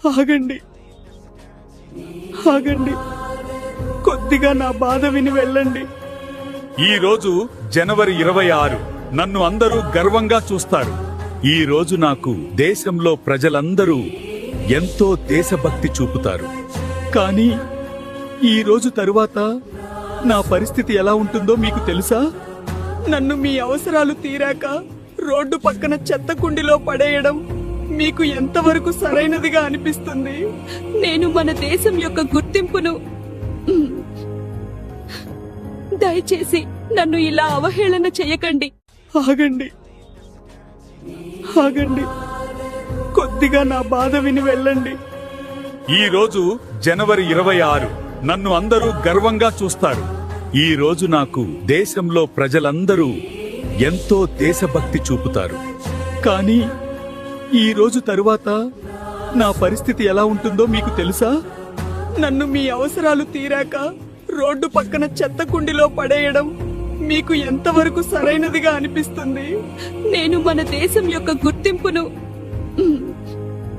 ఆగండి, ఆగండి, కొద్దిగా నా బాధ విని వెళ్ళండి. ఈ రోజు జనవరి 26. నన్ను అందరూ గర్వంగా చూస్తారు. ఈ రోజు నాకు దేశంలో ప్రజలందరూ ఎంతో దేశభక్తి చూపుతారు. కానీ ఈ రోజు తరువాత నా పరిస్థితి ఎలా ఉంటుందో మీకు తెలుసా? నన్ను మీ అవసరాలు తీరాక రోడ్డు పక్కన చెత్త కుండిలో పడేయడం మీకు ఎంతవరకు సరైనదిగా అనిపిస్తుంది? నేను మన దేశం యొక్క గుర్తింపును దయచేసి నన్ను ఇలా అవహేళన చేయకండి. ఆగండి, ఆగండి, కొద్దిగా నా బాధ విని వెళ్ళండి. ఈ రోజు జనవరి 26. నన్ను అందరూ గర్వంగా చూస్తారు. ఈ రోజు నాకు దేశంలో ప్రజలందరూ ఎంతో దేశభక్తి చూపుతారు. కానీ ఈ రోజు తరువాత నా పరిస్థితి ఎలా ఉంటుందో మీకు తెలుసా? నన్ను మీ అవసరాలు తీరాక రోడ్డు పక్కన చెత్త కుండిలో పడేయడం మీకు ఎంతవరకు సరైనదిగా అనిపిస్తుంది? నేను మన దేశం యొక్క గుర్తింపును